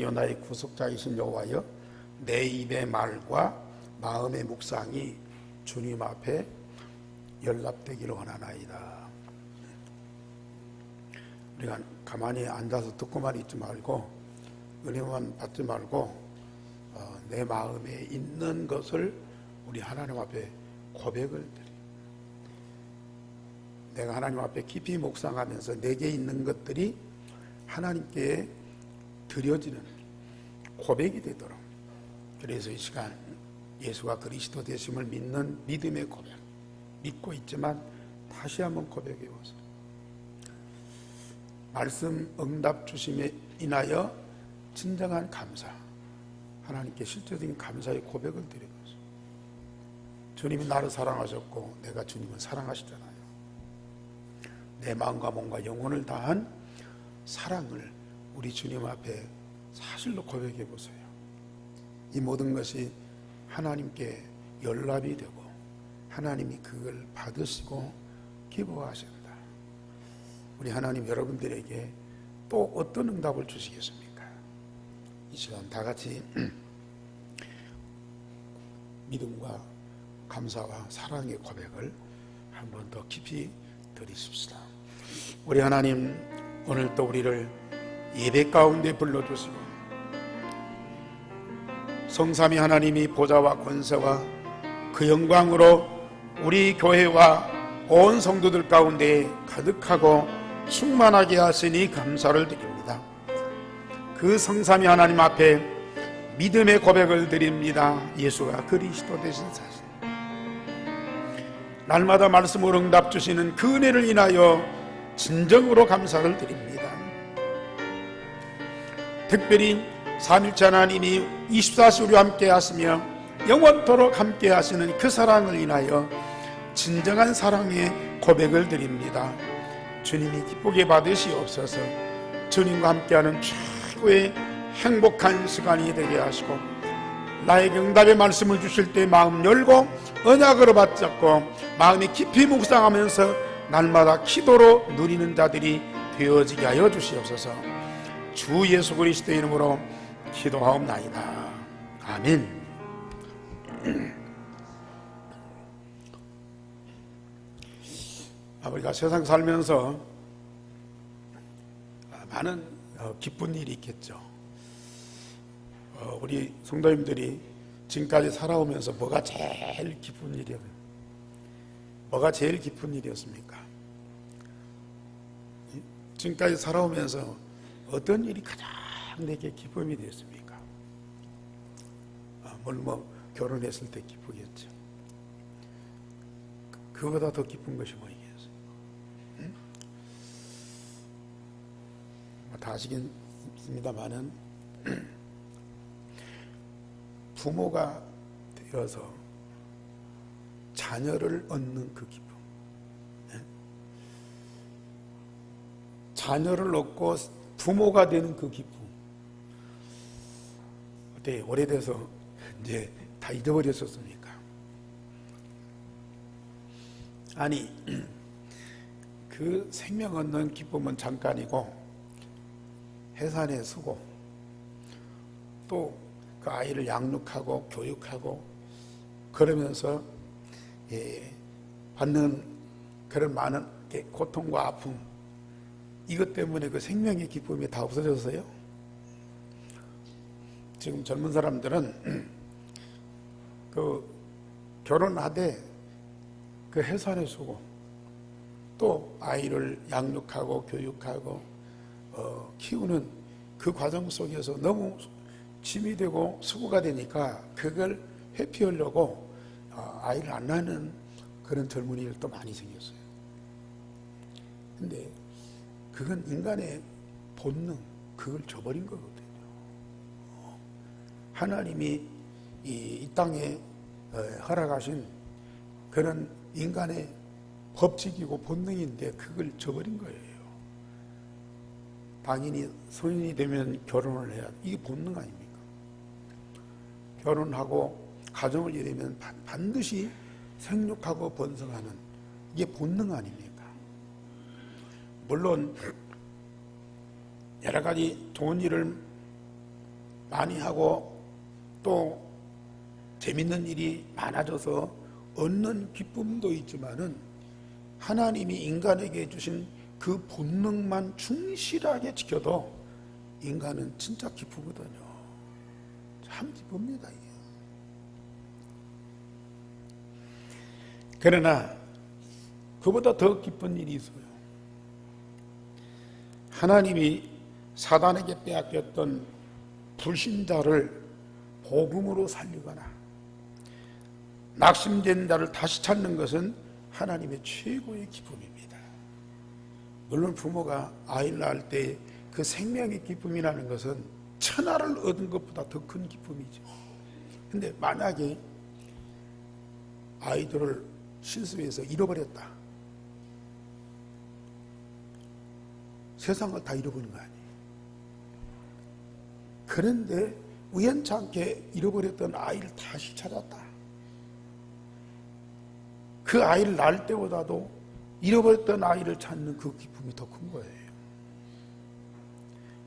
나의 구속자이신 여호와여, 내 입의 말과 마음의 묵상이 주님 앞에 연락되기를 원하나이다. 우리가 가만히 앉아서 듣고만 있지 말고, 은혜만 받지 말고, 내 마음에 있는 것을 우리 하나님 앞에 고백을 드려. 내가 하나님 앞에 깊이 묵상하면서 내게 있는 것들이 하나님께 드려지는 고백이 되도록, 그래서 이 시간 예수가 그리스도 되심을 믿는 믿음의 고백, 믿고 있지만 다시 한번 고백해 보세요. 말씀 응답 주심에 인하여 진정한 감사, 하나님께 실제적인 감사의 고백을 드려보세요. 주님이 나를 사랑하셨고 내가 주님을 사랑하시잖아요. 내 마음과 몸과 영혼을 다한 사랑을 우리 주님 앞에 사실로 고백해 보세요. 이 모든 것이 하나님께 연락이 되고 하나님이 그걸 받으시고 기뻐하신다. 우리 하나님 여러분들에게 또 어떤 응답을 주시겠습니까? 이 시간 다 같이 믿음과 감사와 사랑의 고백을 한 번 더 깊이 드리십시다. 우리 하나님, 오늘 또 우리를 예배 가운데 불러주시고 성삼위 하나님이 보좌와 권세와 그 영광으로 우리 교회와 온 성도들 가운데 가득하고 충만하게 하시니 감사를 드립니다. 그 성삼위 하나님 앞에 믿음의 고백을 드립니다. 예수가 그리스도 되신 사실, 날마다 말씀으로 응답 주시는 그 은혜를 인하여 진정으로 감사를 드립니다. 특별히 삼일째 하나님이 24시 우리와 함께 하시며 영원토록 함께 하시는 그 사랑을 인하여 진정한 사랑의 고백을 드립니다. 주님이 기쁘게 받으시옵소서. 주님과 함께하는 최고의 행복한 시간이 되게 하시고, 나에게 응답의 말씀을 주실 때 마음 열고 언약으로 받잡고 마음이 깊이 묵상하면서 날마다 기도로 누리는 자들이 되어지게 하여 주시옵소서. 주 예수 그리스도의 이름으로 기도하옵나이다. 아멘. 우리가 세상 살면서 많은 기쁜 일이 있겠죠. 우리 성도님들이 지금까지 살아오면서 뭐가 제일 기쁜 일이었어요? 뭐가 제일 기쁜 일이었습니까? 지금까지 살아오면서 어떤 일이 가장 내게 기쁨이 되었습니까? 물론 결혼했을 때 기쁘겠죠. 그거보다 더 기쁜 것이 뭐이겠어요? 다 아시겠습니다만은 부모가 되어서 자녀를 얻는 그 기쁨, 자녀를 얻고 부모가 되는 그 기쁨, 어때? 오래돼서 이제 다 잊어버렸었습니까? 아니, 그 생명 얻는 기쁨은 잠깐이고 해산의 수고, 또 그 아이를 양육하고 교육하고 그러면서 받는 그런 많은 고통과 아픔, 이것 때문에 그 생명의 기쁨이 다 없어졌어요. 지금 젊은 사람들은 그 결혼하되 그 해산의 수고, 또 아이를 양육하고 교육하고 키우는 그 과정 속에서 너무 짐이 되고 수고가 되니까 그걸 회피하려고 아이를 안 낳는 그런 젊은이들도 많이 생겼어요. 근데 그건 인간의 본능, 그걸 저버린 거거든요. 하나님이 이 땅에 허락하신 그런 인간의 법칙이고 본능인데 그걸 저버린 거예요. 당연히 성인이 되면 결혼을 해야, 이게 본능 아닙니까? 결혼하고 가정을 이루면 반드시 생육하고 번성하는, 이게 본능 아닙니까? 물론 여러 가지 좋은 일을 많이 하고 또 재밌는 일이 많아져서 얻는 기쁨도 있지만은 하나님이 인간에게 주신 그 본능만 충실하게 지켜도 인간은 진짜 기쁘거든요. 참 기쁩니다, 이게. 그러나 그보다 더 기쁜 일이 있어요. 하나님이 사단에게 빼앗겼던 불신자를 복음으로 살리거나 낙심된 자를 다시 찾는 것은 하나님의 최고의 기쁨입니다. 물론 부모가 아이를 낳을 때 그 생명의 기쁨이라는 것은 천하를 얻은 것보다 더 큰 기쁨이죠. 근데 만약에 아이들을 실수해서 잃어버렸다. 세상을 다 잃어버린 거 아니에요. 그런데 우연찮게 잃어버렸던 아이를 다시 찾았다. 그 아이를 낳을 때보다도 잃어버렸던 아이를 찾는 그 기쁨이 더 큰 거예요.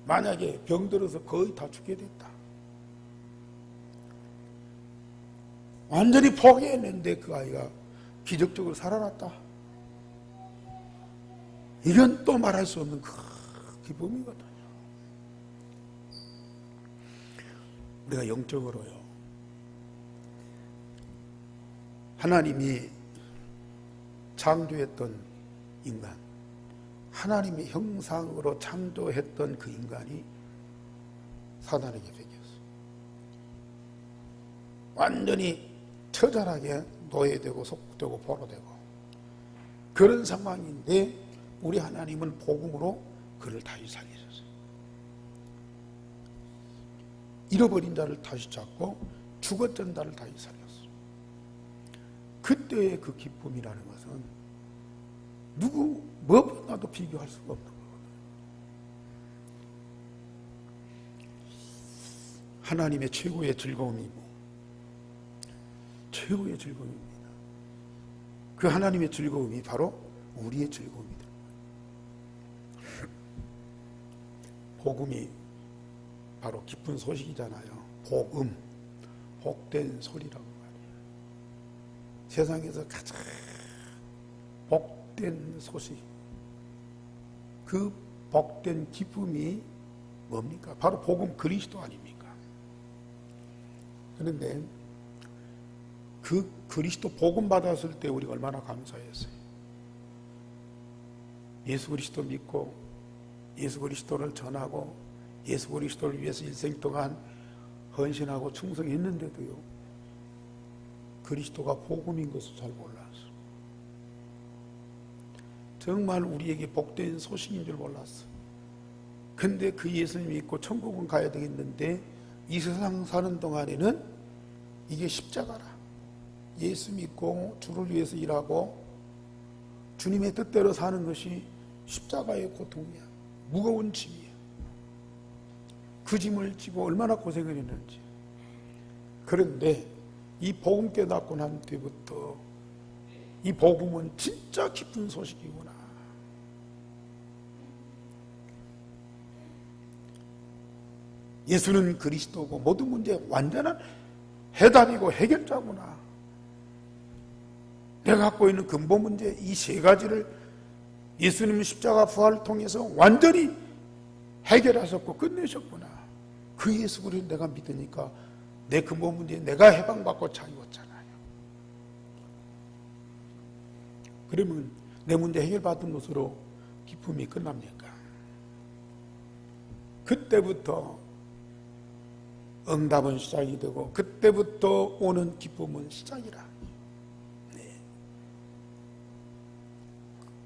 만약에 병들어서 거의 다 죽게 됐다. 완전히 포기했는데 그 아이가 기적적으로 살아났다. 이건 또 말할 수 없는 그 기쁨이거든요. 우리가 영적으로요, 하나님이 창조했던 인간, 하나님의 형상으로 창조했던 그 인간이 사단에게 배겼어요. 완전히 처절하게 노예되고 속되고 포로되고 그런 상황인데 우리 하나님은 복음으로 그를 다시 살리셨어요. 잃어버린 자를 다시 찾고 죽었던 자를 다시 살렸어요. 그때의 그 기쁨이라는 것은 누구 무엇보다도 비교할 수가 없는 거거든요. 하나님의 최고의 즐거움이고 최고의 즐거움입니다. 그 하나님의 즐거움이 바로 우리의 즐거움이다. 복음이 바로 기쁜 소식이잖아요. 복음, 복된 소리라고 말이에요. 세상에서 가장 복된 소식, 그 복된 기쁨이 뭡니까? 바로 복음 그리스도 아닙니까? 그런데 그 그리스도 복음 받았을 때 우리가 얼마나 감사했어요. 예수 그리스도 믿고 예수 그리스도를 전하고 예수 그리스도를 위해서 일생 동안 헌신하고 충성했는데도요, 그리스도가 복음인 것을 잘 몰랐어. 정말 우리에게 복된 소식인 줄 몰랐어. 근데 그 예수님 믿고 천국은 가야 되겠는데 이 세상 사는 동안에는 이게 십자가라. 예수 믿고 주를 위해서 일하고 주님의 뜻대로 사는 것이 십자가의 고통이야. 무거운 짐이야. 그 짐을 지고 얼마나 고생을 했는지. 그런데 이 복음 깨닫고 난 뒤부터 이 복음은 진짜 기쁜 소식이구나. 예수는 그리스도고 모든 문제의 완전한 해답이고 해결자구나. 내가 갖고 있는 근본 문제 이 세 가지를 예수님 십자가 부활을 통해서 완전히 해결하셨고 끝내셨구나. 그 예수 그리스도 내가 믿으니까 내 근본 문제에 내가 해방받고 자유했잖아요. 그러면 내 문제 해결받은 것으로 기쁨이 끝납니까? 그때부터 응답은 시작이 되고 그때부터 오는 기쁨은 시작이라. 네.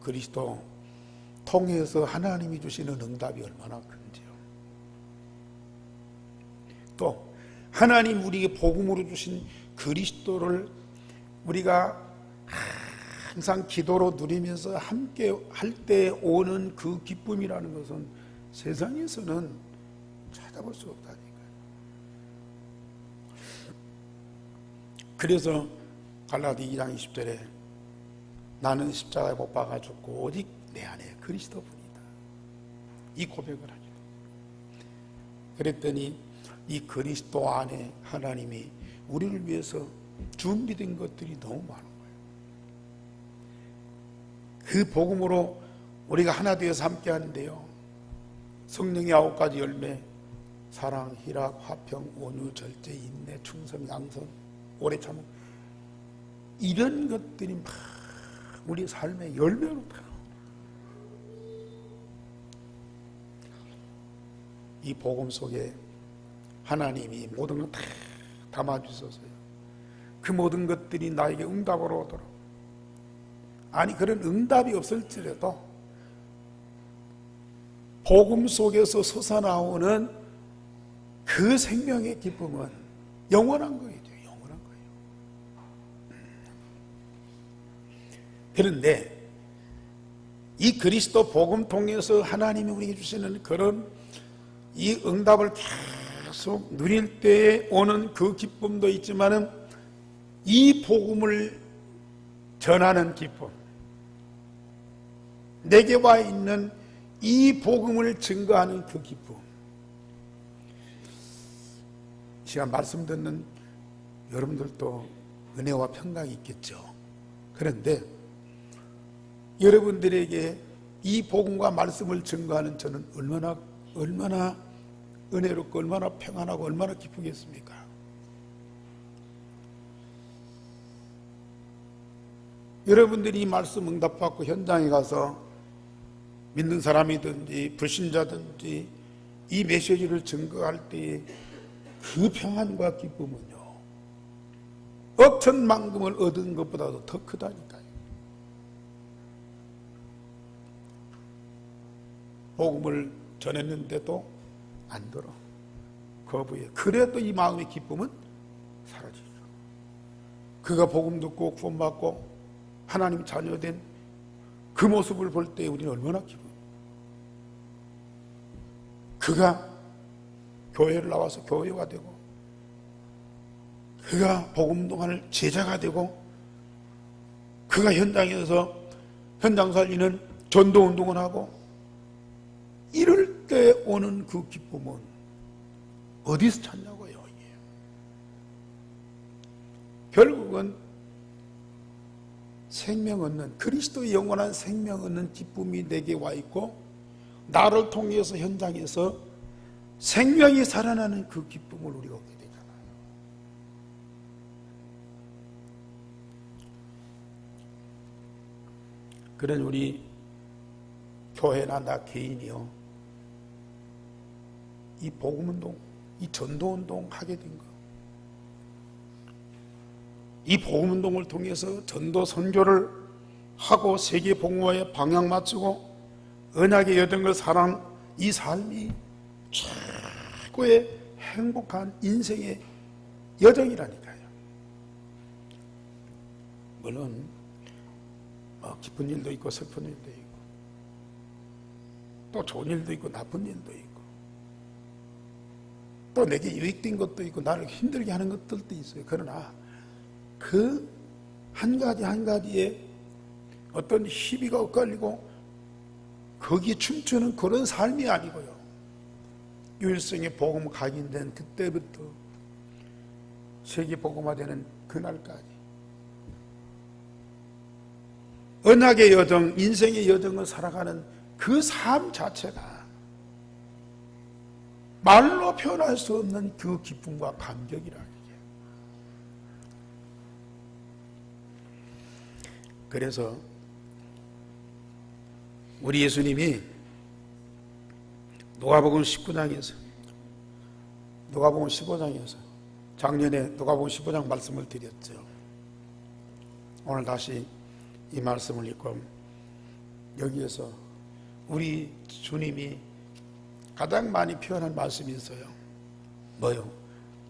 그리스도 통해서 하나님이 주시는 응답이 얼마나 큰지요. 또 하나님 우리에게 복음으로 주신 그리스도를 우리가 항상 기도로 누리면서 함께 할 때 오는 그 기쁨이라는 것은 세상에서는 찾아볼 수 없다니까요. 그래서 갈라디 2장 20절에 나는 십자가에 못 박아 죽고 오직 내 안에 그리스도뿐이다. 이 고백을 하죠. 그랬더니 이 그리스도 안에 하나님이 우리를 위해서 준비된 것들이 너무 많은 거예요. 그 복음으로 우리가 하나 되어서 함께 하는데요, 성령의 9가지 열매, 사랑, 희락, 화평, 온유, 절제, 인내, 충성, 양선, 오래 참음, 이런 것들이 막 우리 삶의 열매로 다. 이 복음 속에 하나님이 모든 걸 다 담아주셔서요, 그 모든 것들이 나에게 응답으로 오도록, 아니 그런 응답이 없을지라도 복음 속에서 솟아나오는 그 생명의 기쁨은 영원한 거이죠. 영원한 거예요. 그런데 이 그리스도 복음 통해서 하나님이 우리에게 주시는 그런 이 응답을 계속 누릴 때에 오는 그 기쁨도 있지만은, 이 복음을 전하는 기쁨, 내게 와 있는 이 복음을 증거하는 그 기쁨, 시간 말씀 듣는 여러분들도 은혜와 평강이 있겠죠. 그런데 여러분들에게 이 복음과 말씀을 증거하는 저는 얼마나 은혜롭고 얼마나 평안하고 얼마나 기쁘겠습니까? 여러분들이 이 말씀 응답받고 현장에 가서 믿는 사람이든지 불신자든지 이 메시지를 증거할 때의 그 평안과 기쁨은요, 억천만금을 얻은 것보다도 더 크다니까요. 복음을 전했는데도 안 들어, 거부해. 그래도 이 마음의 기쁨은 사라지죠. 그가 복음 듣고 구원받고 하나님 자녀된 그 모습을 볼 때 우리는 얼마나 기뻐요. 그가 교회를 나와서 교회가 되고, 그가 복음동안을 제자가 되고, 그가 현장에서 현장 살리는 전도운동을 하고, 이럴 때 오는 그 기쁨은 어디서 찾냐고요. 이게 결국은 생명 얻는, 그리스도의 영원한 생명 얻는 기쁨이 내게 와 있고, 나를 통해서 현장에서 생명이 살아나는 그 기쁨을 우리가 얻게 되잖아요. 그런 우리 교회나 나 개인이요, 이 복음운동, 이 전도운동 하게 된 거, 이 복음운동을 통해서 전도 선교를 하고 세계 복음화에 방향 맞추고 언약의 여정을 살아온 이 삶이 최고의 행복한 인생의 여정이라니까요. 물론 기쁜 일도 있고 슬픈 일도 있고 또 좋은 일도 있고 나쁜 일도 있고 또 내게 유익된 것도 있고 나를 힘들게 하는 것들도 있어요. 그러나 그 한 가지 한 가지에 어떤 시비가 엇갈리고 거기에 춤추는 그런 삶이 아니고요, 유일성의 복음 각인된 그때부터 세계 복음화되는 그날까지 언약의 여정, 인생의 여정을 살아가는 그 삶 자체가 말로 표현할 수 없는 그 기쁨과 감격이라는 게. 그래서 우리 예수님이 누가복음 19장에서 누가복음 15장에서 작년에 누가복음 15장 말씀을 드렸죠. 오늘 다시 이 말씀을 읽고 여기에서 우리 주님이 가장 많이 표현한 말씀이 있어요. 뭐요?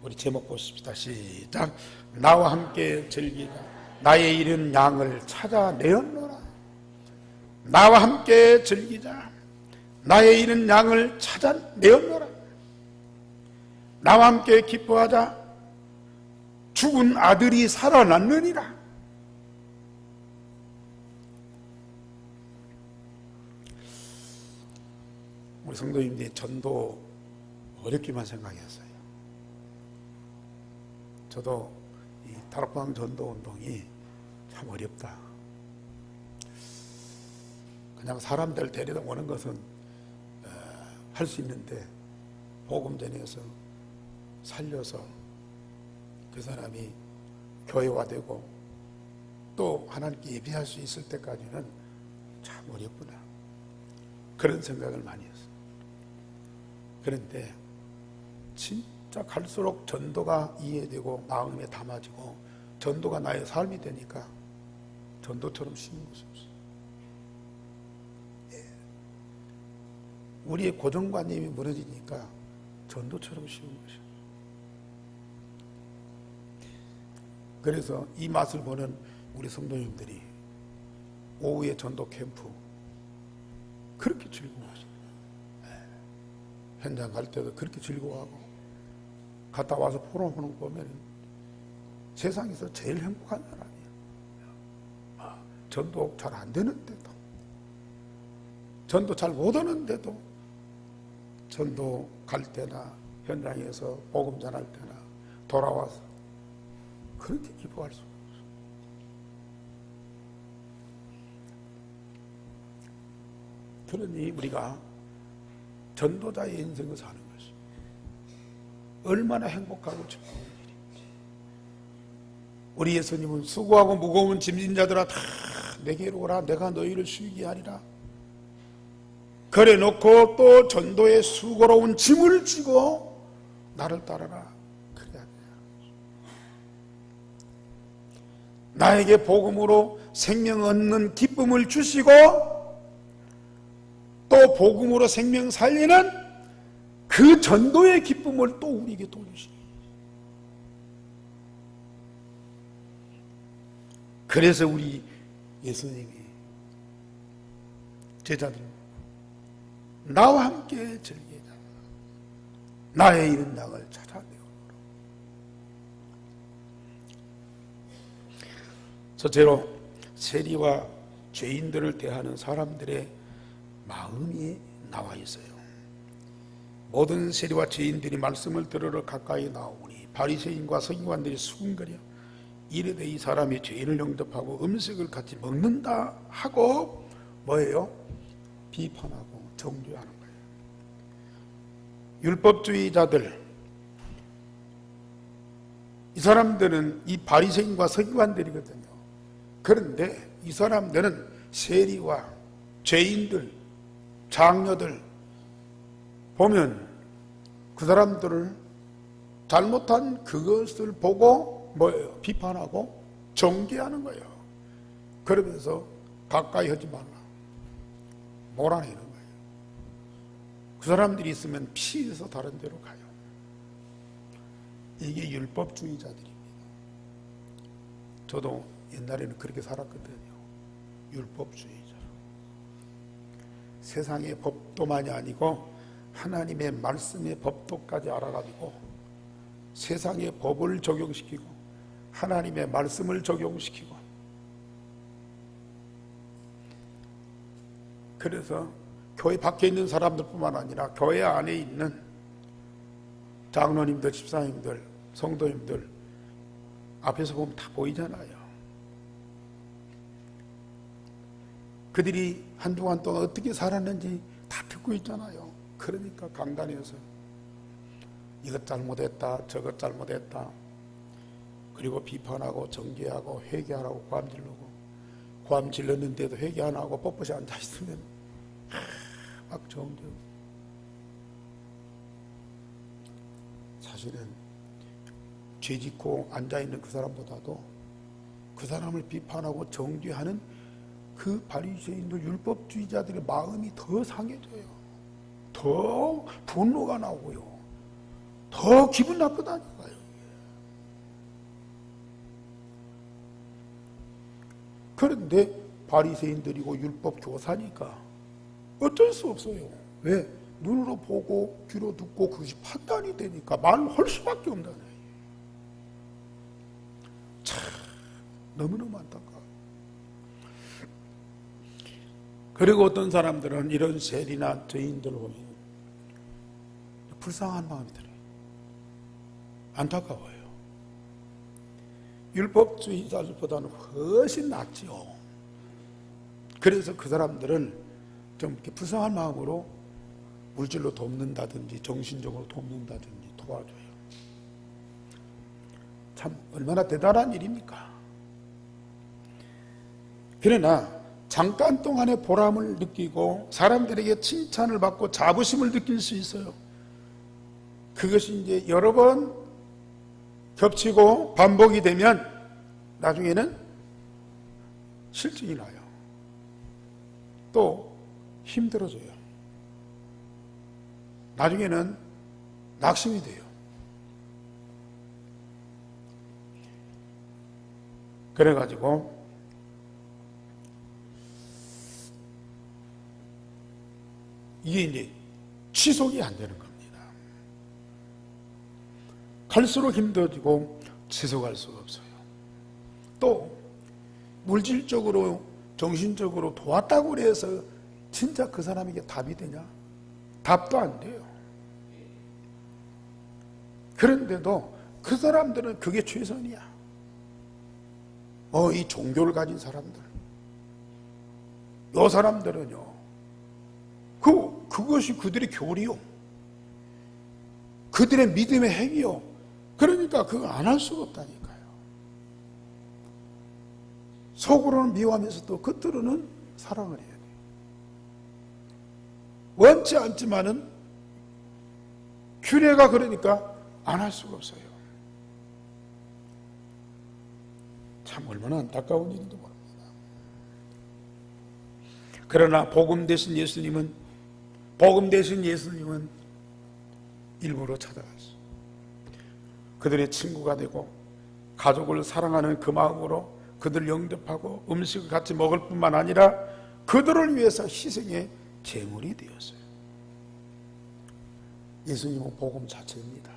우리 제목 보십시다. 시작. 나와 함께 즐기라. 나의 잃은 양을 찾아내었노라. 나와 함께 즐기자. 나의 잃은 양을 찾아내었노라. 나와 함께 기뻐하자. 죽은 아들이 살아났느니라. 우리 성도님들이 전도 어렵게만 생각했어요. 저도 이 다락방 전도 운동이 참 어렵다. 그냥 사람들 데리다 오는 것은 할 수 있는데 복음 전해서 살려서 그 사람이 교회화되고 또 하나님께 예배할 수 있을 때까지는 참 어렵구나, 그런 생각을 많이 했어요. 그런데 진짜 갈수록 전도가 이해되고 마음에 담아지고 전도가 나의 삶이 되니까 전도처럼 쉬운 것이 없어요. 우리의 고정관념이 무너지니까 전도처럼 쉬운 것이에요. 그래서 이 맛을 보는 우리 성도님들이 오후에 전도 캠프 그렇게 즐거워하십니다. 현장 갈 때도 그렇게 즐거워하고, 갔다 와서 포럼 보는 거 보면 세상에서 제일 행복한 사람이에요. 전도 잘 안 되는데도, 전도 잘 못 하는데도 전도 갈 때나 현장에서 복음 전할 때나 돌아와서 그렇게 기뻐할 수가 없어요. 그러니 우리가 전도자의 인생을 사는 것이 얼마나 행복하고 즐거운 일인지. 우리 예수님은 수고하고 무거운 짐진 자들아 다 내게로 오라, 내가 너희를 쉬게 하리라. 그래 놓고 또 전도의 수고로운 짐을 지고 나를 따라라, 그래야 돼요. 나에게 복음으로 생명 얻는 기쁨을 주시고 또 복음으로 생명 살리는 그 전도의 기쁨을 또 우리에게 도주시니. 그래서 우리 예수님이 제자들 나와 함께 즐기자, 나의 잃은 양을 찾아내오노라. 첫째로 세리와 죄인들을 대하는 사람들의 마음이 나와 있어요. 모든 세리와 죄인들이 말씀을 들으러 가까이 나오니 바리새인과 서기관들이 수군거려 이르되 이 사람이 죄인을 영접하고 음식을 같이 먹는다 하고 뭐예요? 비판하고 정죄하는 거예요. 율법주의자들, 이 사람들은 이 바리새인과 서기관들이거든요. 그런데 이 사람들은 세리와 죄인들, 장녀들 보면 그 사람들을 잘못한 그것을 보고 뭐예요? 비판하고 정죄하는 거예요. 그러면서 가까이 하지 말라, 몰아내는 거예요. 그 사람들이 있으면 피해서 다른 데로 가요. 이게 율법주의자들입니다. 저도 옛날에는 그렇게 살았거든요. 율법주의자. 세상의 법도만이 아니고 하나님의 말씀의 법도까지 알아가지고 세상의 법을 적용시키고 하나님의 말씀을 적용시키고, 그래서 교회 밖에 있는 사람들뿐만 아니라 교회 안에 있는 장로님들, 집사님들, 성도님들 앞에서 보면 다 보이잖아요. 그들이 한동안 동안 어떻게 살았는지 다 듣고 있잖아요. 그러니까 강단에서 이것 잘못했다, 저것 잘못했다, 그리고 비판하고 정죄하고 회개하라고 고함 지르고, 고함 질렀는데도 회개 안 하고 뻣뻣이 앉아있으면 막 정죄. 사실은 죄 짓고 앉아있는 그 사람보다도 그 사람을 비판하고 정죄하는 그 바리새인들, 율법주의자들의 마음이 더 상해져요. 더 분노가 나오고요, 더 기분 나쁘다니까요. 그런데 바리새인들이고 율법 교사니까 어쩔 수 없어요. 왜? 눈으로 보고 귀로 듣고 그것이 판단이 되니까 말을 할 수밖에 없다는 거예요. 참 너무너무 안타까워요. 그리고 어떤 사람들은 이런 세리나 죄인들을 보면 불쌍한 마음이 들어요. 안타까워요. 율법주의자들보다는 훨씬 낫지요. 그래서 그 사람들은 좀 이렇게 불쌍한 마음으로 물질로 돕는다든지 정신적으로 돕는다든지 도와줘요. 참 얼마나 대단한 일입니까? 그러나 잠깐 동안의 보람을 느끼고 사람들에게 칭찬을 받고 자부심을 느낄 수 있어요. 그것이 이제 여러 번 겹치고 반복이 되면 나중에는 실증이 나요. 또 힘들어져요. 나중에는 낙심이 돼요. 그래가지고 이게 이제 지속이 안 되는 겁니다. 갈수록 힘들어지고 지속할 수가 없어요. 또 물질적으로 정신적으로 도왔다고 해서 진짜 그 사람에게 답이 되냐? 답도 안 돼요. 그런데도 그 사람들은 그게 최선이야. 이 종교를 가진 사람들, 이 사람들은요, 그것이 그들의 교리요, 그들의 믿음의 행위요. 그러니까 그거 안 할 수가 없다니까요. 속으로는 미워하면서도 겉으로는 사랑을 해야 돼요. 원치 않지만은 규례가 그러니까 안 할 수가 없어요. 참 얼마나 안타까운 일인지 모릅니다. 그러나 복음 대신 예수님은 일부러 찾아갔어요. 그들의 친구가 되고 가족을 사랑하는 그 마음으로 그들을 영접하고 음식을 같이 먹을 뿐만 아니라 그들을 위해서 희생의 제물이 되었어요. 예수님은 복음 자체입니다.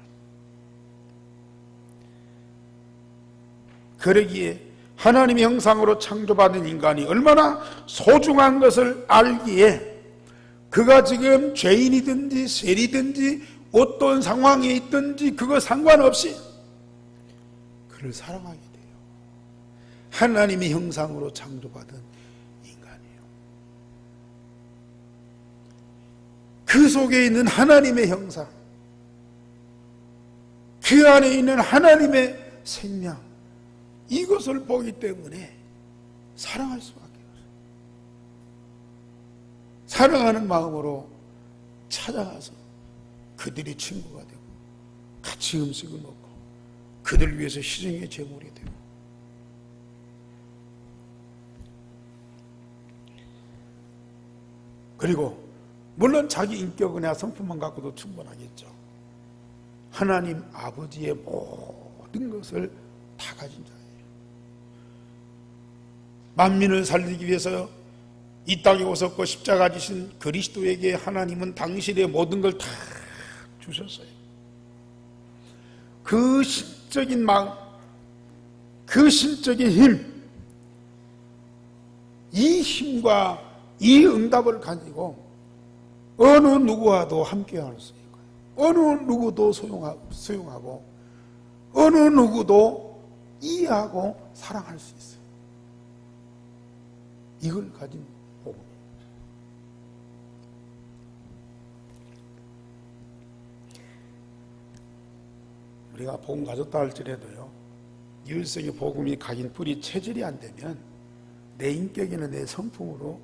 그러기에 하나님의 형상으로 창조받은 인간이 얼마나 소중한 것을 알기에 그가 지금 죄인이든지 세리든지 어떤 상황에 있든지 그거 상관없이 그를 사랑하게 돼요. 하나님의 형상으로 창조받은 인간이에요. 그 속에 있는 하나님의 형상, 그 안에 있는 하나님의 생명, 이것을 보기 때문에 사랑할 수밖에 없어요. 사랑하는 마음으로 찾아가서 그들이 친구가 되고 같이 음식을 먹고 그들을 위해서 희생의 제물이 되고, 그리고 물론 자기 인격이나 성품만 갖고도 충분하겠죠. 하나님 아버지의 모든 것을 다 가진 자예요. 만민을 살리기 위해서 이 땅에 오셨고 십자가 지신 그리스도에게 하나님은 당신의 모든 걸 다 주셨어요. 그 신적인 마음, 그 신적인 힘, 이 힘과 이 응답을 가지고 어느 누구와도 함께 할 수 있고요. 어느 누구도 수용하고 어느 누구도 이해하고 사랑할 수 있어요. 이걸 가진 복음이에요. 우리가 복음 가졌다 할지라도요, 일생의 복음이 각인 뿌리 체질이 안 되면 내 인격이나 내 성품으로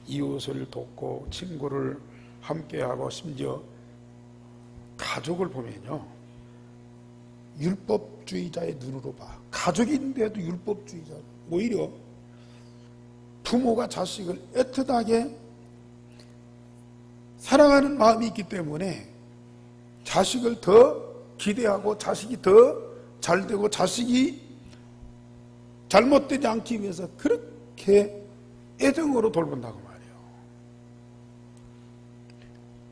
이웃을 돕고 친구를 함께하고 심지어 가족을 보면요, 율법주의자의 눈으로 봐. 가족인데도 율법주의자. 오히려 부모가 자식을 애틋하게 사랑하는 마음이 있기 때문에 자식을 더 기대하고 자식이 더 잘되고 자식이 잘못되지 않기 위해서 그렇게 애정으로 돌본다고 말이에요.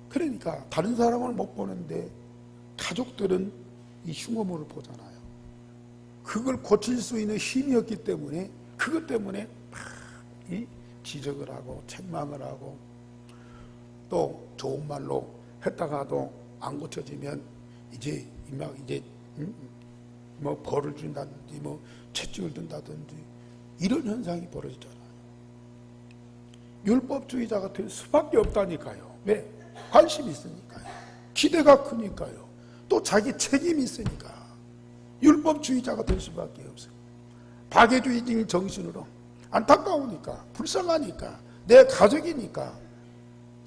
그러니까 다른 사람을 못 보는데 가족들은 이 흉어물을 보잖아요. 그걸 고칠 수 있는 힘이 없기 때문에 그것 때문에 이 지적을 하고 책망을 하고 또 좋은 말로 했다가도 안 고쳐지면 이제 뭐 벌을 준다든지 뭐 채찍을 든다든지 이런 현상이 벌어지잖아요. 율법주의자가 될 수밖에 없다니까요. 왜? 관심이 있으니까요. 기대가 크니까요. 또 자기 책임이 있으니까 율법주의자가 될 수밖에 없어요. 박애주의적인 정신으로 안타까우니까, 불쌍하니까, 내 가족이니까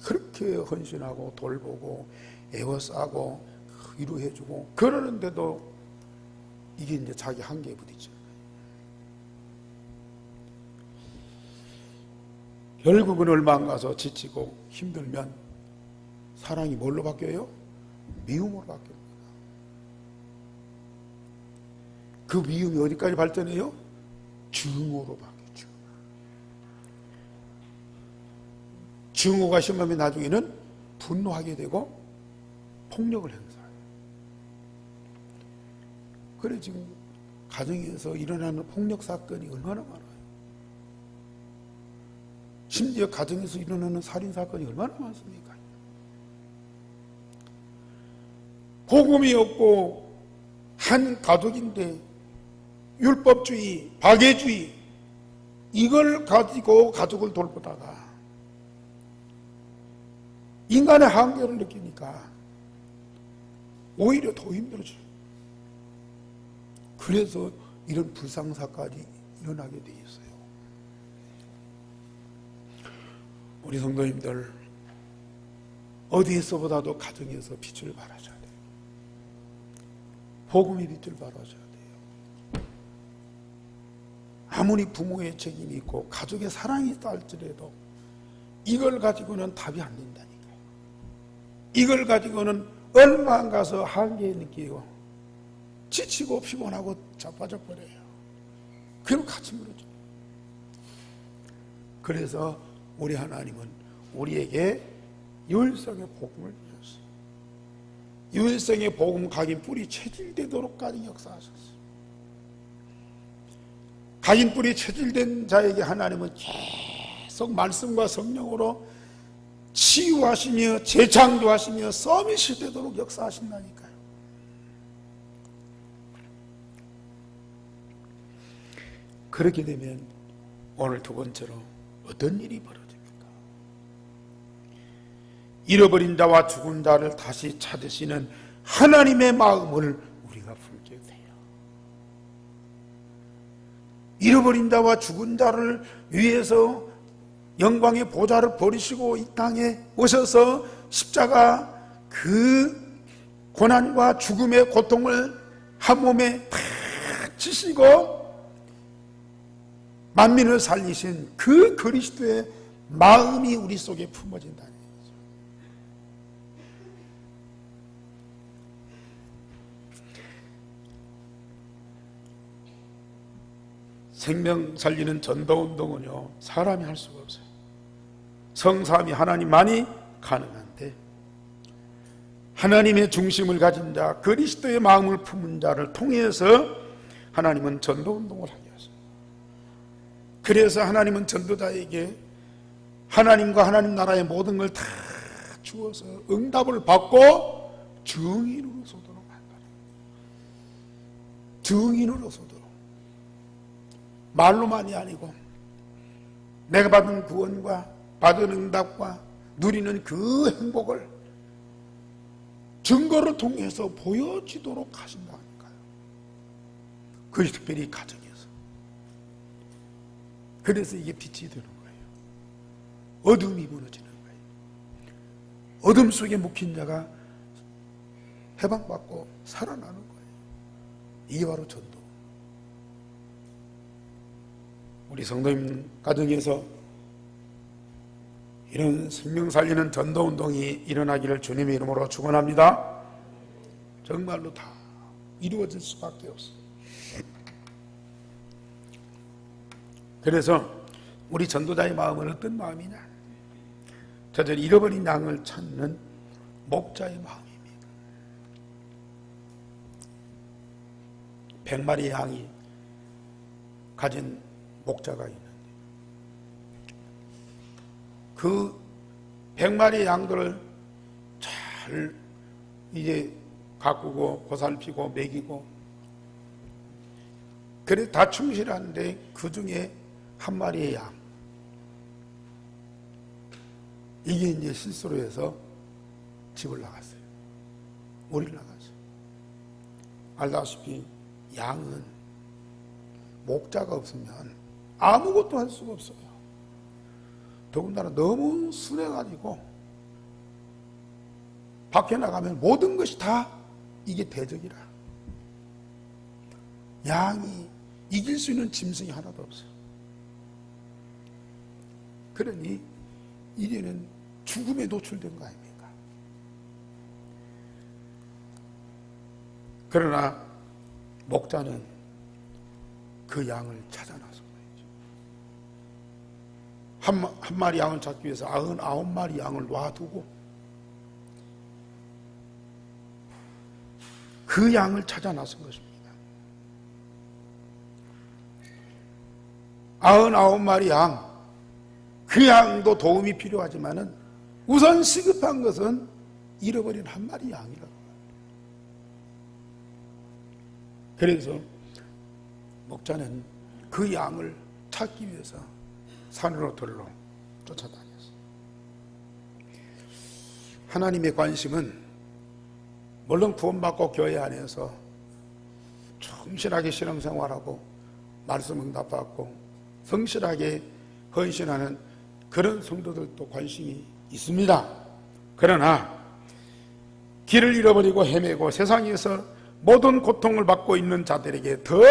그렇게 헌신하고 돌보고 애워싸고 위로해주고 그러는데도 이게 이제 자기 한계에 부딪혀. 결국은 얼마 안 가서 지치고 힘들면 사랑이 뭘로 바뀌어요? 미움으로 바뀝니다. 그 미움이 어디까지 발전해요? 증오로 바뀌죠. 증오가 심하면 나중에는 분노하게 되고 폭력을 행사해요. 그래 지금 가정에서 일어나는 폭력 사건이 얼마나 많아요. 심지어 가정에서 일어나는 살인 사건이 얼마나 많습니까? 복음이 없고 한 가족인데 율법주의, 박애주의 이걸 가지고 가족을 돌보다가 인간의 한계를 느끼니까 오히려 더 힘들어져요. 그래서 이런 불상사까지 일어나게 돼 있어요. 우리 성도님들 어디에서보다도 가정에서 빛을 발하셔야 돼요. 복음의 빛을 발하셔야 돼요. 아무리 부모의 책임이 있고 가족의 사랑이 있다 할지라도 이걸 가지고는 답이 안 된다니까요. 이걸 가지고는 얼마 안 가서 한계에 느끼고 지치고 피곤하고 자빠져 버려요. 그리고 같이 무너져요. 그래서 우리 하나님은 우리에게 유일성의 복음을 주셨어요. 유일성의 복음 각인 뿌리 체질되도록까지 역사하셨어요. 각인 뿌리 체질된 자에게 하나님은 계속 말씀과 성령으로 치유하시며 재창조하시며 서밋이 되도록 역사하신다니까요. 그렇게 되면 오늘 두 번째로 어떤 일이 벌어집니까? 잃어버린 자와 죽은 자를 다시 찾으시는 하나님의 마음을 우리가 품게 돼요. 잃어버린 자와 죽은 자를 위해서 영광의 보좌를 버리시고 이 땅에 오셔서 십자가 그 고난과 죽음의 고통을 한 몸에 다 지시고 만민을 살리신 그 그리스도의 마음이 우리 속에 품어진다는 거죠. 생명 살리는 전도운동은요 사람이 할 수가 없어요. 성삼위 하나님만이 가능한데 하나님의 중심을 가진 자, 그리스도의 마음을 품은 자를 통해서 하나님은 전도운동을 하게 하십니다. 그래서 하나님은 전도자에게 하나님과 하나님 나라의 모든 걸 다 주어서 응답을 받고 증인으로 서도록 한다. 증인으로 서도록. 말로만이 아니고 내가 받은 구원과 받은 응답과 누리는 그 행복을 증거를 통해서 보여지도록 하신다니까요. 그것이 특별히 가정에서. 그래서 이게 빛이 되는 거예요. 어둠이 무너지는 거예요. 어둠 속에 묵힌 자가 해방받고 살아나는 거예요. 이게 바로 전도. 우리 성도님 가정에서 이런 생명 살리는 전도운동이 일어나기를 주님의 이름으로 축원합니다. 정말로 다 이루어질 수밖에 없어요. 그래서 우리 전도자의 마음은 어떤 마음이냐? 저들 잃어버린 양을 찾는 목자의 마음입니다. 100마리 양이 가진 목자가 있는데 그 100마리 양들을 잘 이제 가꾸고 보살피고 먹이고 그래 다 충실하는데 그 중에 한 마리의 양, 이게 이제 실수로 해서 집을 나갔어요. 우리를 나갔어요. 알다시피 양은 목자가 없으면 아무것도 할 수가 없어요. 더군다나 너무 순해가지고 밖에 나가면 모든 것이 다 이게 대적이라. 양이 이길 수 있는 짐승이 하나도 없어요. 그러니 이제는 죽음에 노출된 거 아닙니까? 그러나 목자는 그 양을 찾아 나선 거예요. 한 마리 양을 찾기 위해서 99마리 양을 놔두고 그 양을 찾아 나선 것입니다. 99마리 양, 그 양도 도움이 필요하지만은 우선 시급한 것은 잃어버린 한 마리 양이라고. 그래서 목자는 그 양을 찾기 위해서 산으로 들러 쫓아다녔어요. 하나님의 관심은 물론 구원받고 교회 안에서 충실하게 신앙생활하고 말씀 응답받고 성실하게 헌신하는 그런 성도들도 관심이 있습니다. 그러나 길을 잃어버리고 헤매고 세상에서 모든 고통을 받고 있는 자들에게 더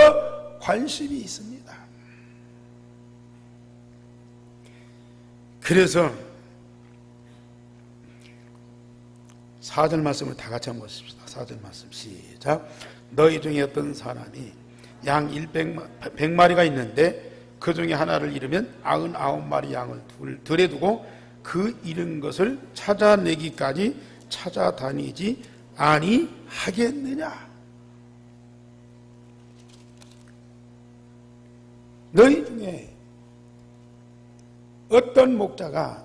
관심이 있습니다. 그래서 4절 말씀을 다 같이 한번 보십시다. 4절 말씀 시작. 너희 중에 어떤 사람이 양 100마리가 있는데 그 중에 하나를 잃으면 99마리 양을 들에 두고 그 잃은 것을 찾아내기까지 찾아다니지 아니하겠느냐. 너희 중에 어떤 목자가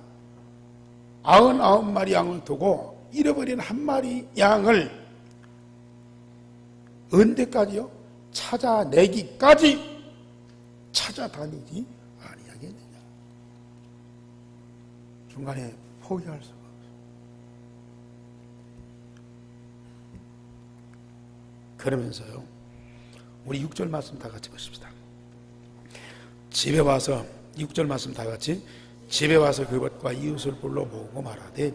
99마리 양을 두고 잃어버린 한 마리 양을 언제까지요? 찾아내기까지 찾아다니지 아니하겠느냐. 중간에 포기할 수가 없어요. 그러면서요, 우리 6절 말씀 다 같이 보십시다. 집에 와서 6절 말씀 다 같이 집에 와서 그것과 이웃을 불러 모으고 말하되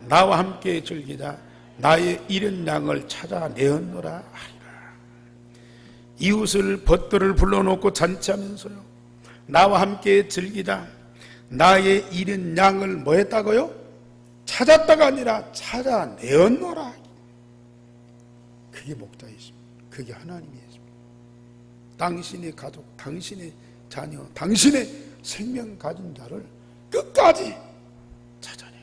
나와 함께 즐기자 나의 잃은 양을 찾아내었노라 하리라. 이웃을 벗들을 불러놓고 잔치하면서요 나와 함께 즐기자 나의 잃은 양을 뭐 했다고요? 찾았다가 아니라 찾아내었노라. 그게 목자이십니다. 그게 하나님이십니다. 당신의 가족, 당신의 자녀, 당신의 생명 가진 자를 끝까지 찾아내는.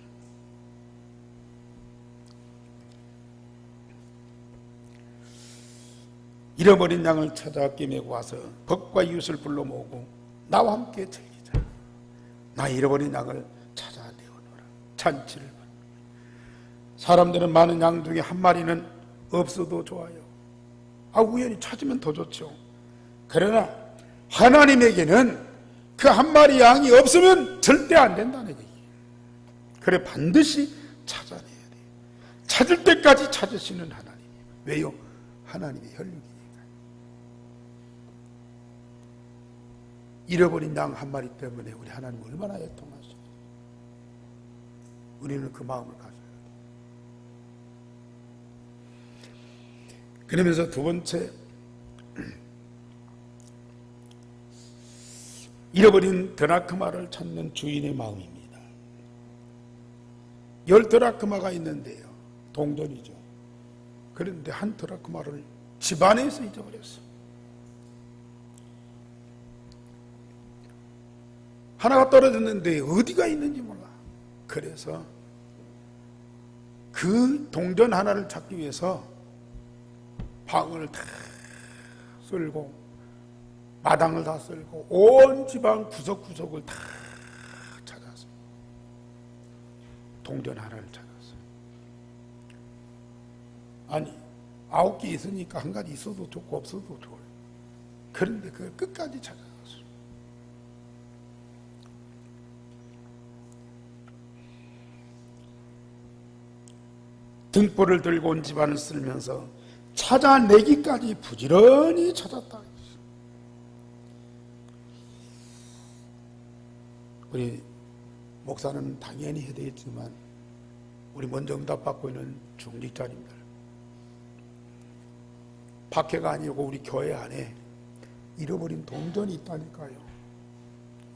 잃어버린 양을 찾아 꿰매고 와서 벗과 이웃을 불러 모으고 나와 함께 즐기자. 나 잃어버린 양을 찾아내오노라. 잔치를 받는. 사람들은 많은 양 중에 한 마리는 없어도 좋아요. 우연히 찾으면 더 좋죠. 그러나 하나님에게는 그 한 마리 양이 없으면 절대 안 된다는 얘기예요. 그래 반드시 찾아내야 돼요. 찾을 때까지 찾으시는 하나님. 왜요? 하나님의 혈육이니까. 잃어버린 양 한 마리 때문에 우리 하나님 얼마나 애통하시죠. 우리는 그 마음을 가져야 돼요. 그러면서 두 번째, 잃어버린 드라크마를 찾는 주인의 마음입니다. 10드라크마가 있는데요, 동전이죠. 그런데 한 드라크마를 집안에서 잊어버렸어. 하나가 떨어졌는데 어디가 있는지 몰라. 그래서 그 동전 하나를 찾기 위해서 방을 다 쓸고 마당을 다 쓸고 온 집안 구석구석을 다 찾았어요. 동전 하나를 찾았어요. 아니 9개 있으니까 한 가지 있어도 좋고 없어도 좋아요. 그런데 그걸 끝까지 찾아갔어요. 등불을 들고 온 집안을 쓸면서 찾아내기까지 부지런히 찾았다. 우리 목사는 당연히 해야 되겠지만 우리 먼저 응답받고 있는 중직자님들, 박해가 아니고 우리 교회 안에 잃어버린 동전이 있다니까요.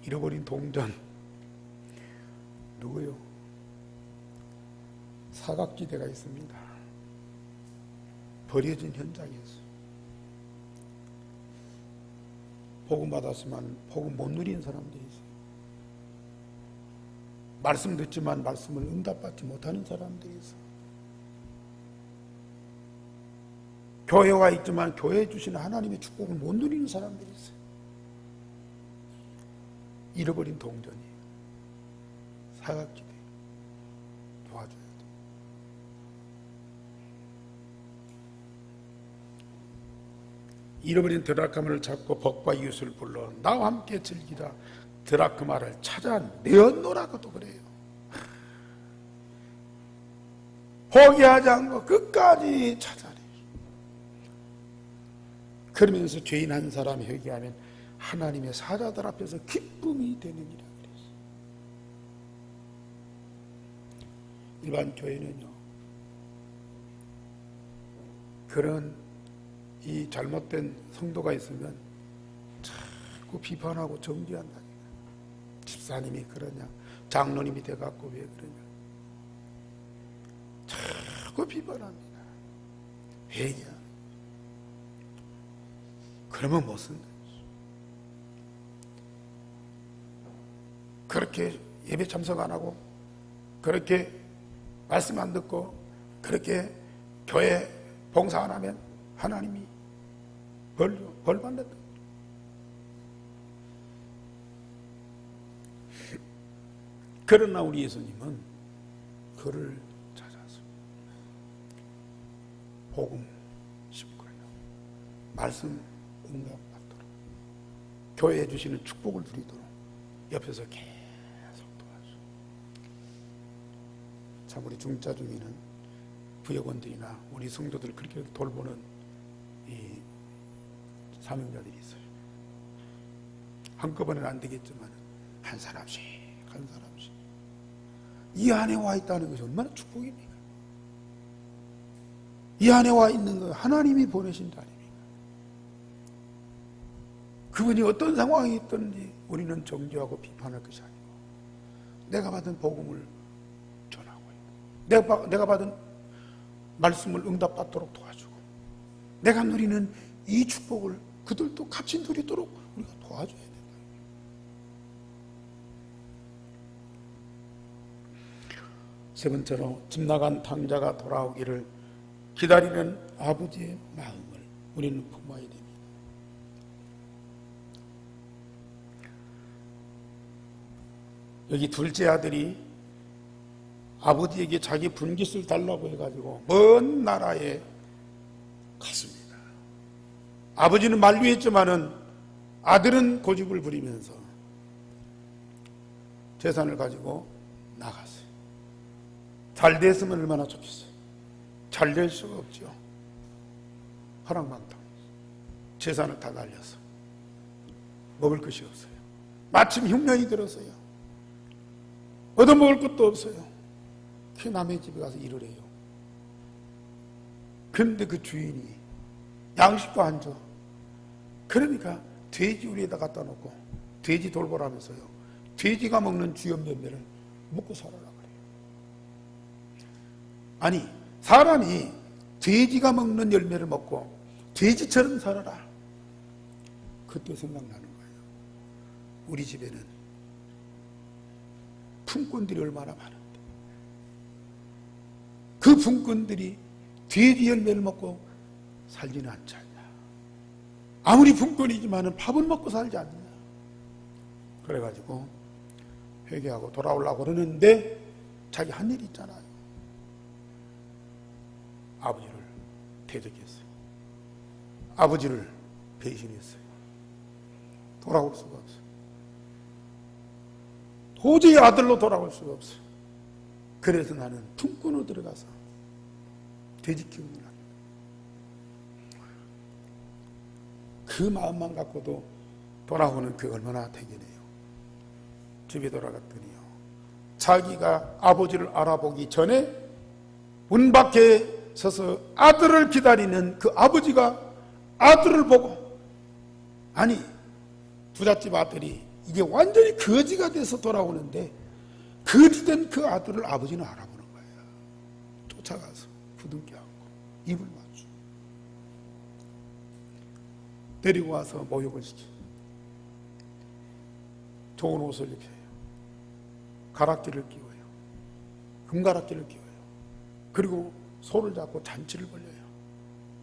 잃어버린 동전. 누구요? 사각지대가 있습니다. 버려진 현장에서 복음 받았지만 복음 못 누린 사람들이 있어요. 말씀 듣지만 말씀을 응답받지 못하는 사람들이 있어요. 교회와 있지만 교회에 주시는 하나님의 축복을 못 누리는 사람들이 있어요. 잃어버린 동전이에요. 사각지대. 도와줘야 돼. 잃어버린 드라크마를 찾고 복과 이웃을 불러 나와 함께 즐기라. 드라크마를 찾아내었노라고도 그래요. 포기하지 않고 끝까지 찾아내. 그러면서 죄인 한 사람이 회개하면 하나님의 사자들 앞에서 기쁨이 되느니라 그랬어요. 일반 교회는요, 그런 이 잘못된 성도가 있으면 자꾸 비판하고 정죄한다니까. 집사님이 그러냐, 장로님이 돼갖고 왜 그러냐, 자꾸 비판합니다. 회개야. 그러면 못 쓴다. 그렇게 예배 참석 안 하고, 그렇게 말씀 안 듣고, 그렇게 교회 봉사 안 하면 하나님이 벌 받는다. 그러나 우리 예수님은 그를 찾아서 복음 십고요, 말씀 응답받도록, 교회에 주시는 축복을 누리도록 옆에서 계속 도와줘. 참 우리 중자 중에는 부역원들이나 우리 성도들을 그렇게 돌보는 이 사명자들이 있어요. 한꺼번에는 안 되겠지만 한 사람씩 한 사람씩 이 안에 와 있다는 것이 얼마나 축복입니까? 이 안에 와 있는 거 하나님이 보내신 자입니다. 그분이 어떤 상황이 있든지 우리는 정죄하고 비판할 것이 아니고 내가 받은 복음을 전하고 내가 받은 말씀을 응답받도록 도와주고 내가 누리는 이 축복을 그들도 같이 누리도록 우리가 도와줘야 된다. 세 번째로 집 나간 탕자가 돌아오기를 기다리는 아버지의 마음을 우리는 품어야 됩니다. 여기 둘째 아들이 아버지에게 자기 분깃을 달라고 해가지고 먼 나라에 갔습니다. 아버지는 만류했지만은 아들은 고집을 부리면서 재산을 가지고 나갔어요. 잘 됐으면 얼마나 좋겠어요. 잘 될 수가 없죠. 허락망상. 재산을 다 날려서 먹을 것이 없어요. 마침 흉년이 들었어요. 얻어먹을 것도 없어요. 그 남의 집에 가서 일을 해요. 그런데 그 주인이 양식도 안 줘. 그러니까 돼지 우리에다 갖다 놓고 돼지 돌보라면서요, 돼지가 먹는 주연 열매를 먹고 살아라 그래요. 아니, 사람이 돼지가 먹는 열매를 먹고 돼지처럼 살아라. 그때 생각나는 거예요. 우리 집에는 품꾼들이 얼마나 많은데 그 품꾼들이 돼지 열매를 먹고 살지는 않지 않냐. 아무리 품꾼이지만 밥은 먹고 살지 않느냐. 그래가지고 회개하고 돌아오려고 그러는데 자기 한 일 있잖아요. 아버지를 대적했어요. 아버지를 배신했어요. 돌아올 수가 없어. 도저히 아들로 돌아올 수가 없어. 그래서 나는 품꾼으로 들어가서 돼지 키우는 거야. 그 마음만 갖고도 돌아오는 그 얼마나 대견해요. 집에 돌아갔더니요, 자기가 아버지를 알아보기 전에 문 밖에 서서 아들을 기다리는 그 아버지가 아들을 보고, 아니 부잣집 아들이 이게 완전히 거지가 돼서 돌아오는데 거지된 그 아들을 아버지는 알아보는 거예요. 쫓아가서 부둥켜 안고 입을 맞추고 데리고 와서 모욕을 시켜. 좋은 옷을 입혀요. 가락지를 끼워요. 금가락지를 끼워요. 그리고 소를 잡고 잔치를 벌려요.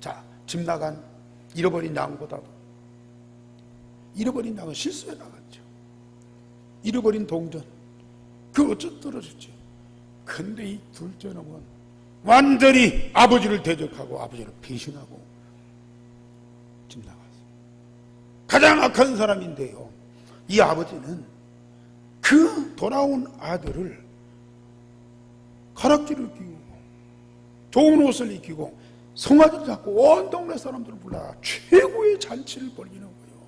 자, 집 나간 잃어버린 양보다도, 잃어버린 양은 실수해 나갔죠. 잃어버린 동전, 그 어쩌 떨어졌죠. 근데 이 둘째 놈은 완전히 아버지를 대적하고 아버지를 배신하고 집 나갔어요. 가장 악한 사람인데요, 이 아버지는 그 돌아온 아들을 가락지를 끼우고 좋은 옷을 입히고 송아지를 잡고 온 동네 사람들을 불러 최고의 잔치를 벌이는 거예요.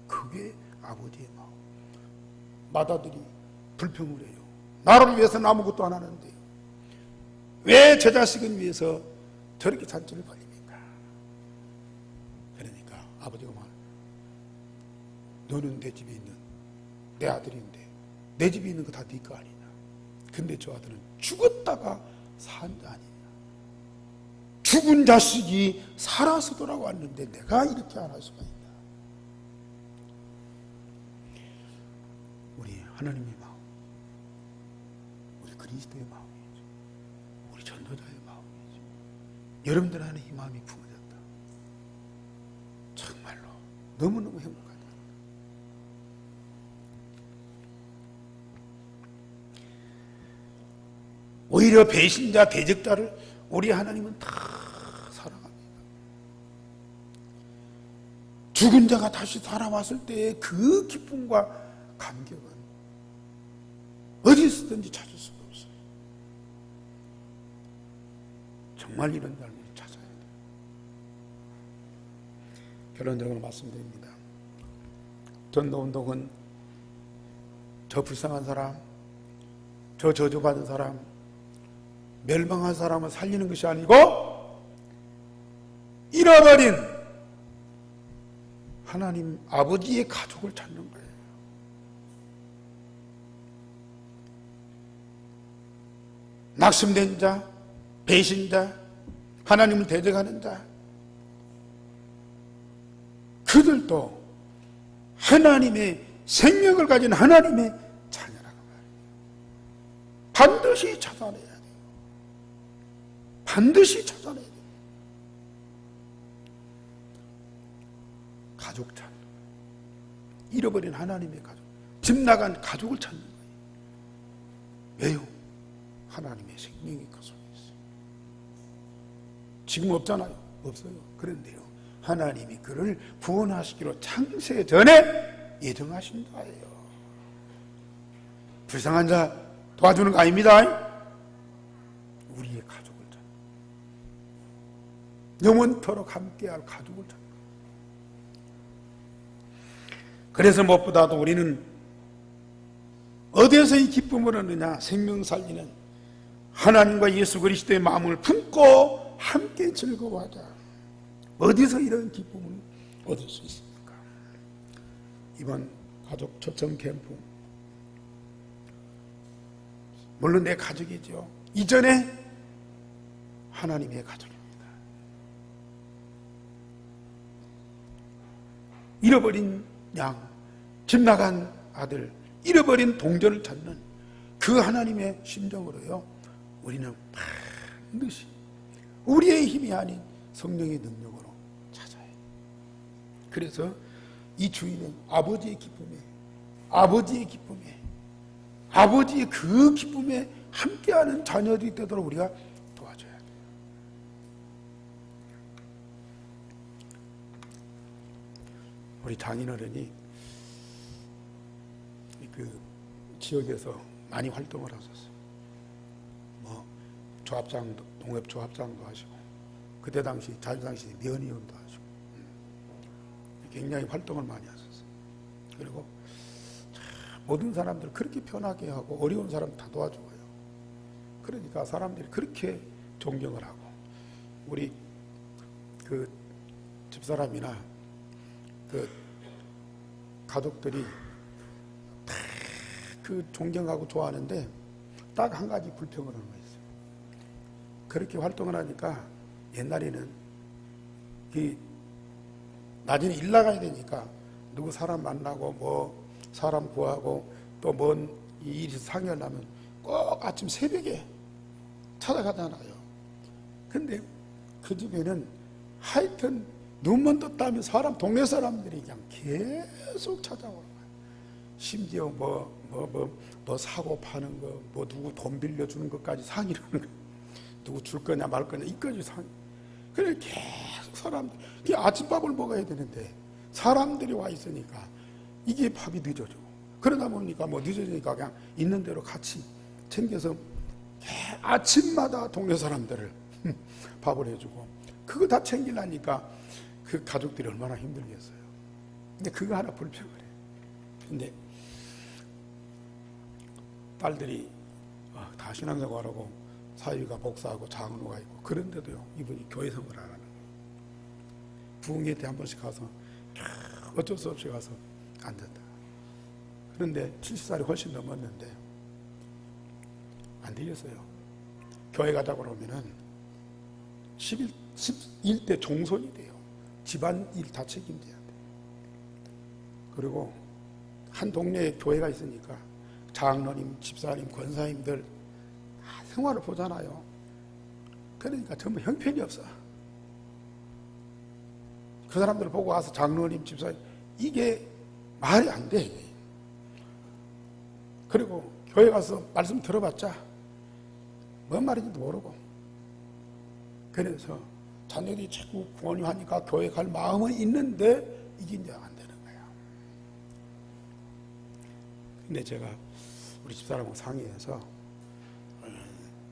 그게 아버지의 마음. 맏아들이 불평을 해요. 나를 위해서는 아무것도 안 하는데요, 왜 제 자식을 위해서 저렇게 잔치를 벌입니까? 그러니까 아버지가 말, 너는 내 집에 있는 내 아들인데 내 집에 있는 거 다 네 거 아니냐. 근데 저 아들은 죽었다가 산 자 아니냐. 죽은 자식이 살아서 돌아왔는데 내가 이렇게 안 할 수가 있나. 우리 하나님의 마음, 우리 그리스도의 마음이죠. 우리 전도자의 마음이죠. 여러분들 안에 이 마음이 품어졌다. 정말로 너무너무 행복하다. 오히려 배신자, 대적자를 우리 하나님은 다 사랑합니다. 죽은 자가 다시 살아왔을 때의 그 기쁨과 감격은 어디서든지 찾을 수가 없어요. 정말 이런 삶을 찾아야 돼요. 결론적으로 말씀드립니다. 전도운동은 저 불쌍한 사람, 저 저주받은 사람, 멸망한 사람을 살리는 것이 아니고 잃어버린 하나님 아버지의 가족을 찾는 거예요. 낙심된 자, 배신자, 하나님을 대적하는 자, 그들도 하나님의 생명을 가진 하나님의 자녀라고 말해요. 반드시 찾아내야 돼요. 반드시 찾아내야 돼요. 가족 찾는 거예요. 잃어버린 하나님의 가족, 집 나간 가족을 찾는 거예요. 왜요? 하나님의 생명이 그 속에 있어요. 지금 없잖아요. 없어요. 그런데요, 하나님이 그를 구원하시기로 창세 전에 예정하신다예요. 불쌍한 자 도와주는 거 아닙니다. 우리의 가족을 찾는, 영원토록 함께할 가족을 찾는. 그래서 무엇보다도 우리는 어디에서 이 기쁨을 얻느냐? 생명 살리는 하나님과 예수 그리스도의 마음을 품고 함께 즐거워하자. 어디서 이런 기쁨을 얻을 수 있습니까? 이번 가족 초청 캠프, 물론 내 가족이죠. 이전에 하나님의 가족입니다. 잃어버린 양, 집 나간 아들, 잃어버린 동전을 찾는 그 하나님의 심정으로요, 우리는 반드시 우리의 힘이 아닌 성령의 능력으로 찾아야 해요. 그래서 이 주일은 아버지의 기쁨에, 아버지의 기쁨에, 아버지의 그 기쁨에 함께하는 자녀들이 되도록 우리가 도와줘야 돼요. 우리 장인어른이 지역에서 많이 활동을 하셨어요. 뭐 조합장도, 농협 조합장도 하시고, 그때 당시 자주당시 면의원도 하시고, 굉장히 활동을 많이 하셨어요. 그리고 모든 사람들 그렇게 편하게 하고 어려운 사람 다 도와주고요. 그러니까 사람들이 그렇게 존경을 하고, 우리 그 집사람이나 그 가족들이 다 그 존경하고 좋아하는데 딱 한 가지 불평을 하는 거 있어요. 그렇게 활동을 하니까 옛날에는 나중에 일 나가야 되니까 누구 사람 만나고 뭐 사람 구하고 또 뭔 일이 상의하려면 꼭 아침 새벽에 찾아가잖아요. 근데 그 집에는 하여튼 눈만 떴다면 동네 사람들이 그냥 계속 찾아오는 거예요. 심지어 뭐 사고 파는 거, 뭐 누구 돈 빌려주는 것까지 상의를 하는 거예요. 누구 줄 거냐 말 거냐 이까지 상의. 그래 계속 사람들, 아침밥을 먹어야 되는데 사람들이 와 있으니까 이게 밥이 늦어지고, 그러다 보니까 뭐 늦어지니까 그냥 있는 대로 같이 챙겨서 아침마다 동네 사람들을 밥을 해주고, 그거 다 챙기려니까 그 가족들이 얼마나 힘들겠어요. 근데 그거 하나 불평을 해요. 근데 딸들이 다 신앙생활하고 사위가 목사하고 장로가 있고 그런데도요 이분이 교회 생활을 안 하는 거예요. 부흥회 때 한 번씩 가서 어쩔 수 없이 가서 앉았다. 그런데 70살이 훨씬 넘었는데 안 되겠어요. 교회 가자 그러면은 11대 종손이 돼요. 집안일 다 책임져야 돼. 그리고 한 동네에 교회가 있으니까 장로님, 집사님, 권사님들 다 생활을 보잖아요. 그러니까 전부 형편이 없어. 그 사람들을 보고 와서 장로님, 집사님, 이게 말이 안 돼. 그리고 교회 가서 말씀 들어봤자 뭔 말인지도 모르고, 그래서 자녀들이 자꾸 권유하니까 교회 갈 마음은 있는데 이게 이제 안 되는 거야. 근데 제가 우리 집사람하고 상의해서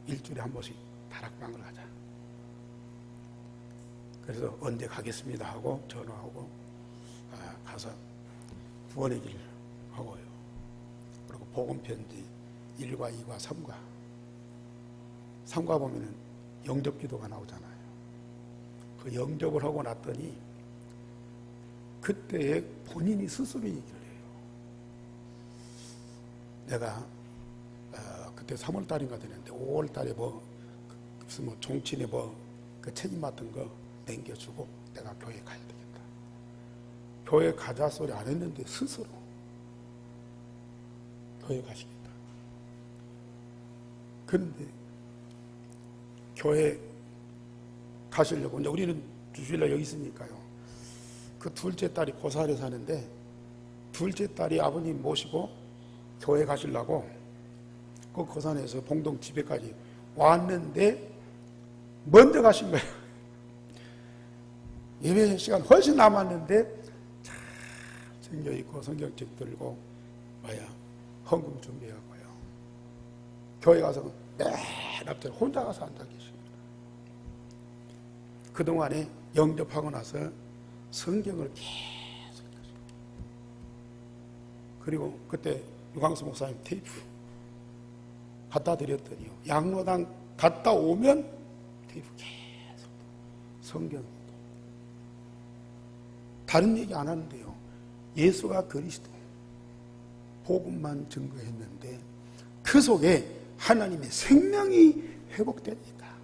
일주일에 한 번씩 다락방을 하자. 그래서 언제 가겠습니다 하고 전화하고 가서 구원의 길 하고요. 그리고 복음편지 1과 2과 3과 3과 보면은 영접기도가 나오잖아요. 그 영접을 하고 났더니 그때에 본인이 스스로 얘기를 해요. 내가 그때 3월 달인가 되는데 5월 달에 무슨 종친에 그 책임 맡은 거 남겨주고 내가 교회 가야 되겠다. 교회 가자 소리 안 했는데 스스로 교회 가시겠다. 그런데 교회 가시려고, 이제 우리는 주일날 여기 있으니까요. 그 둘째 딸이 고사에 사는데 둘째 딸이 아버님 모시고 교회 가시려고 그 고산에서 봉동 집에까지 왔는데 먼저 가신 거예요. 예배 시간 훨씬 남았는데 잘 챙겨입고 성경책 들고 헌금 준비하고요. 교회 가서 맨 앞자리 혼자 가서 앉아 계십니다. 그동안에 영접하고 나서 성경을 계속 읽으시고, 그리고 그때 유광수 목사님 테이프 갖다 드렸더니요, 양로당 갔다 오면 테이프 계속 성경, 다른 얘기 안 하는데요, 예수가 그리스도 복음만 증거했는데 그 속에 하나님의 생명이 회복되니까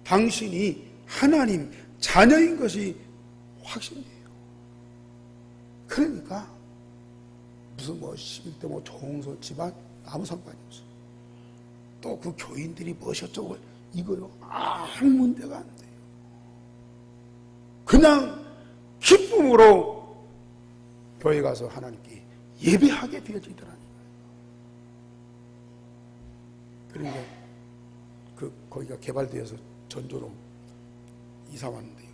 당신이 하나님 자녀인 것이 확신이에요. 그러니까 무슨 11대 종소 집안 아무 상관이 없어요. 또 그 교인들이 어쩌고 이거요 아무 문제가 안 돼요. 그냥 기쁨으로 교회 가서 하나님께 예배하게 되어지더라니까요. 그러니까 거기가 개발되어서 전조로 이사 왔는데요,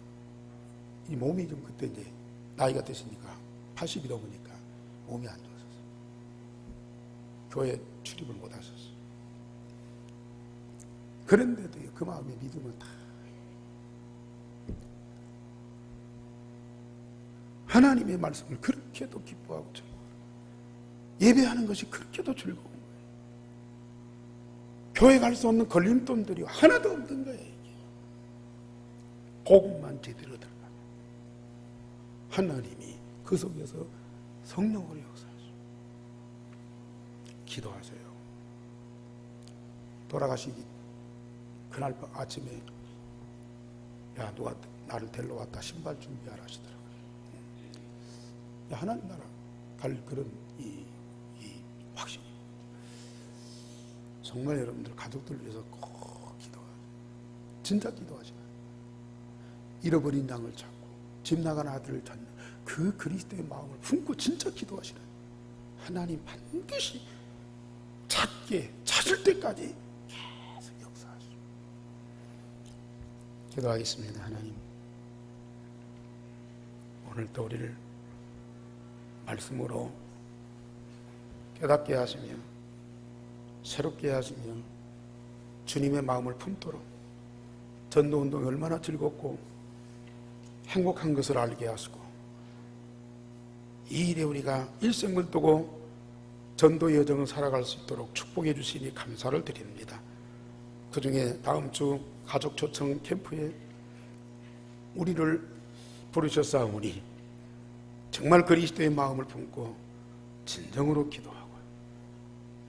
이 몸이 좀 그때 이제 나이가 드시니까 80이 넘으니까 몸이 안 좋았었어요. 교회 출입을 못하셨어요. 그런데도 그 마음의 믿음은 다 하나님의 말씀을 그렇게도 기뻐하고 즐거워요. 예배하는 것이 그렇게도 즐거운 거예요. 교회 갈 수 없는 걸림돌들이 하나도 없는 거예요. 이게. 복음만 제대로 들어가면 하나님이 그 속에서 성령으로 역사하시고. 기도하세요. 돌아가시기 그날 아침에 야 누가 나를 데리러 왔다 신발 준비하라 하시더라고요. 하나님 나라 갈 그런 이 확신이 정말 여러분들 가족들 위해서 꼭 기도하세요. 진짜 기도하시나요? 잃어버린 양을 찾고 집 나간 아들을 찾는 그 그리스도의 마음을 품고 진짜 기도하시나요? 하나님 반드시 찾을 때까지 계속 역사하시죠. 기도하겠습니다. 하나님, 오늘도 우리를 말씀으로 깨닫게 하시며 새롭게 하시며 주님의 마음을 품도록 전도운동이 얼마나 즐겁고 행복한 것을 알게 하시고 이 일에 우리가 일생을 두고 전도 여정을 살아갈 수 있도록 축복해 주시니 감사를 드립니다. 그 중에 다음 주 가족 초청 캠프에 우리를 부르셨사오니 정말 그리스도의 마음을 품고 진정으로 기도하고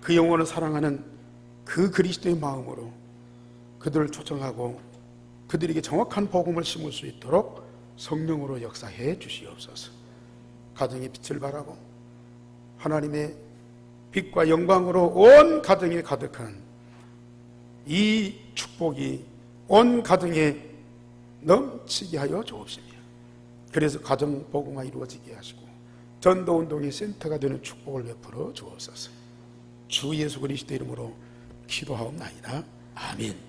그 영혼을 사랑하는 그 그리스도의 마음으로 그들을 초청하고 그들에게 정확한 복음을 심을 수 있도록 성령으로 역사해 주시옵소서. 가정의 빛을 발하고 하나님의 빛과 영광으로 온 가정에 가득한 이 축복이 온 가정에 넘치게 하여 주옵시며 그래서 가정 복음화 이루어지게 하시고 전도운동의 센터가 되는 축복을 베풀어 주옵소서. 주 예수 그리스도 이름으로 기도하옵나이다. 아멘.